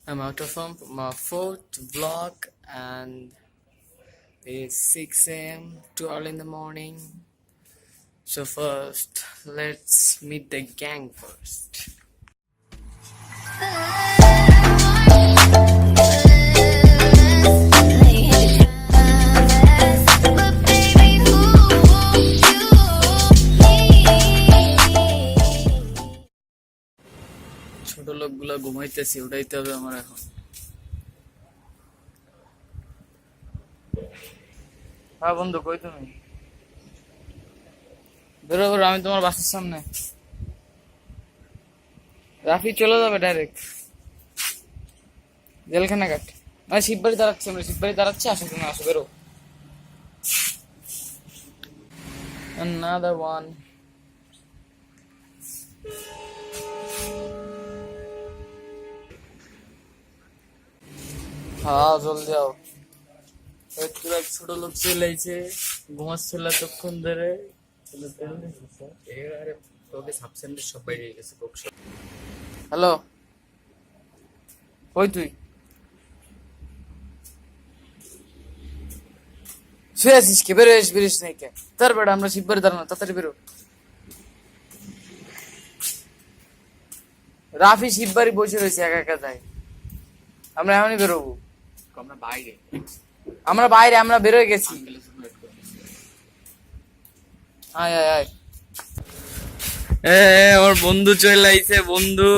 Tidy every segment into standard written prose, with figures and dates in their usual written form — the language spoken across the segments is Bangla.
I'm out of my fourth vlog and it's 6 a.m. too early in the morning. So first, let's meet the gang first. ছোট লোকগুলা ঘুমাইতেছি, উঠাইতে হবে আমার এখন। হ্যাঁ বন্ধু, কই তুমি? বেরো বেরো, আমি তোমার বাসার সামনে। রাফি চলে যাবে ডাইরেক্ট জেলখানা ঘাট। মানে শিববাড়ি দাঁড়াচ্ছি, আমরা শিববাড়ি দাঁড়াচ্ছি, আসো তুমি, আসো বেরো। Another one. হ্যাঁ জলদি যাও। ছোট লোক চলে আইছে, ঘুমাচ্ছিল এতক্ষণ ধরে। হ্যালো, কই তুই? শুয়ে আছিস কি? বেরো, বেরিস নাই কে? তার বেড়া, আমরা শিববাড়ি দাঁড়ানো, তাড়াতাড়ি বেরো। রাফি শিববাড়ি বসে রয়েছে, একা একা যায়। আমরা এখনই বেরোবো। আমরা বাইরে, আমরা বেরোয় গেছি। আয় আয় আয়, আমার বন্ধু চলে আইছে। বন্ধু,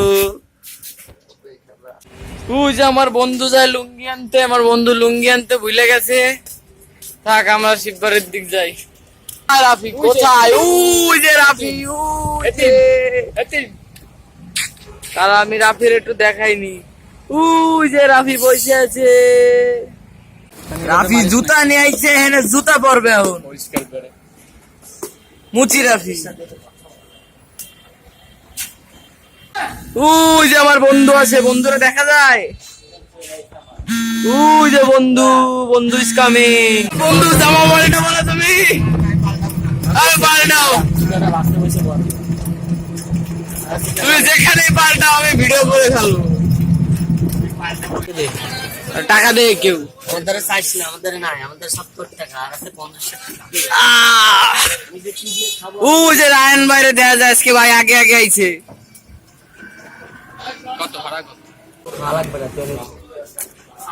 যে আমার বন্ধু যায় লুঙ্গি আনতে, আমার বন্ধু লুঙ্গি আনতে ভুলে গেছে। থাক, আমরা শিববাড়ির দিক যাই। রাফি কোথায়? যে রাফি, তারা আমি রাফির একটু দেখাইনি। যে রাফি বসে আছে। রাফি জুতা নিয়ে আইছে, এখানে জুতা পরবে এখন। মুচি রাফি। যে আমার বন্ধু আছে, বন্ধুরা দেখা যায়। যে বন্ধু, বন্ধু ইজ কামিং। বন্ধু জামা পাল্টা বলো তুমি। আরে পাল্টাও, তুমি যেখানে পাল্টাও, আমি ভিডিও করে ফেলবো। টাকা দে কেউ। আমাদের চাইছ না, আমাদের নাই, আমাদের 70 টাকা আর আছে 50 টাকা। যে রায়ন বাইরে দেখা যায় আজকে, ভাই আগে আগে আইছে। কত ভাড়া? কত ভালো লাগবে না তোর?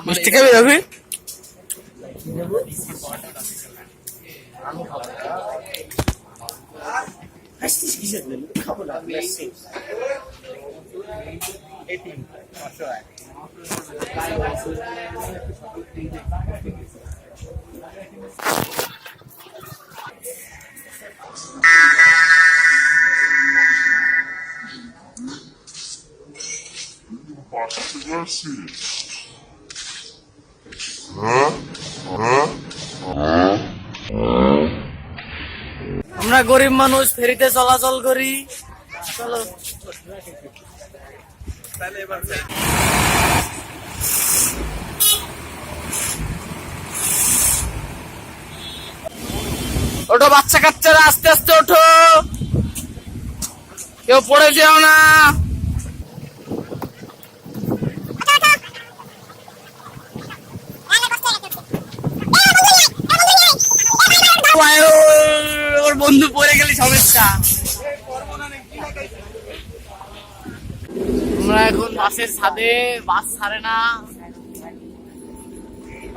মিষ্টি খাবি যাবি? আমি খাবো। হাসছিস কিসের জন্য? খাবো না, আমি আসছি। এই 500 টাকা। আমরা গরিব মানুষ, ফেরিতে চলাচল করি। চলো ওঠো বাচ্চা কাচ্চারা, আস্তে আস্তে ওঠো, কেউ পড়ে যেও না। ওর বন্ধু পড়ে গেলে সমস্যা। আমরা এখন বাসের ছাদে, বাস ছাড়ে না,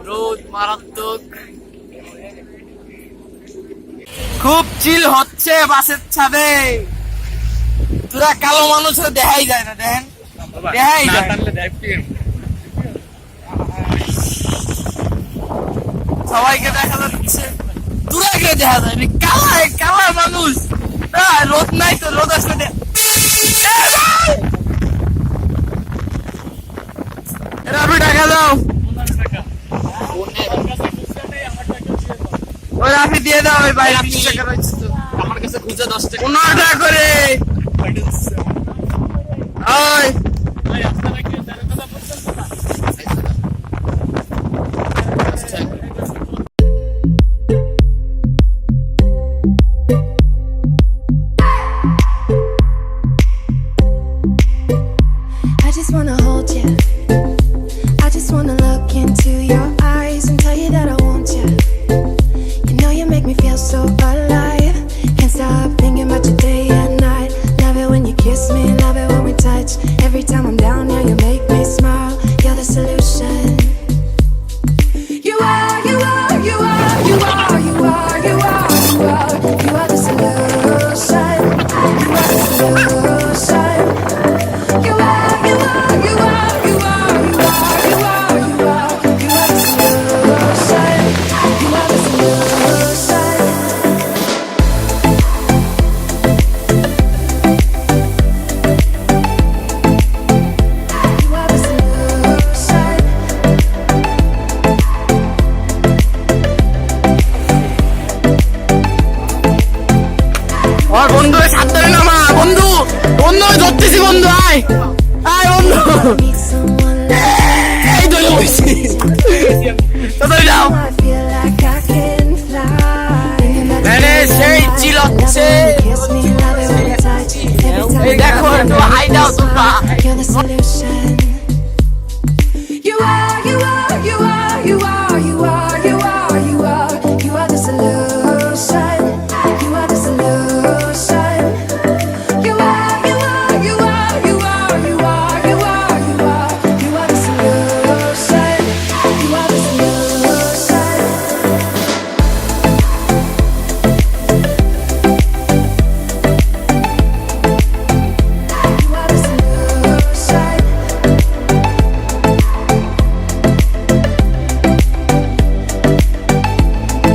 রোদ মারাত্মক। খুব চিল হচ্ছে বাসের ছাদে। তোরা কালো মানুষ দেখাই যায় না, দেখেন দেখাই যায়। সবাইকে দেখা যাচ্ছে, তোরা কে দেখা যায়? কালা কালা মানুষ। রোদ নাই তো, রোদ আসলে রাফি টাকা দাও। ওই রাফি দিয়ে দাও, ওই ভাই 20 টাকা রয়েছে তো আমার কাছে, খুঁজে 10 টাকা 15 টাকা করে। ওই I just wanna hold you. I'm down, yeah, you make me smile. You're the solution. You are, you are, you are, you are, you are, you are, you are, you are the solution. You are the solution. You are, you are, you are, you are, you are, you are, you are, you are the solution. You are the solution. You are the solution. আমার বন্ধু সাত ধরে নামা বন্ধু বন্ধু ধরতেছি বন্ধু আয় আয় বন্ধু Meet someone like এই ধরে বসছি তাড়াতাড়ি যাও I feel like I can fly. মানে সেই চিলচ্ছে Kiss me, love it when I touch. Every time এই দেখো একটু হাই দাও তোমরা you're the solution. You are, you are, you are, you are, you are, you are, you are, you are the solution. You are the solution. You are, you are, you are, you are, you are, you are, you are, you are the solution. You are the solution. You are the solution.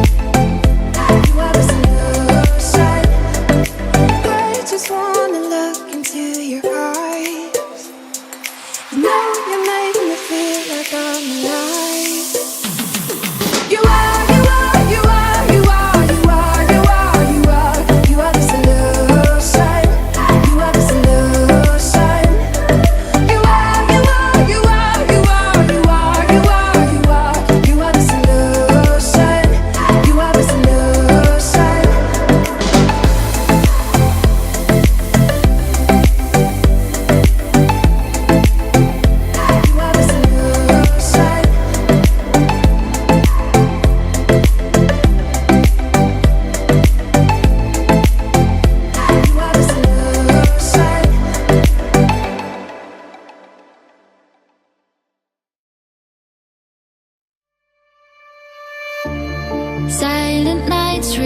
You are the solution. I just wanna look into your eyes. You know you make me feel like I'm alive. You are, you are, you are, you are, you are, you are, you are, you are the solution. You are the solution. You are, you are, you are, you are, you are, you are, you are, you are the solution. You are the solution. You are the solution. You are the solution. Silent nights,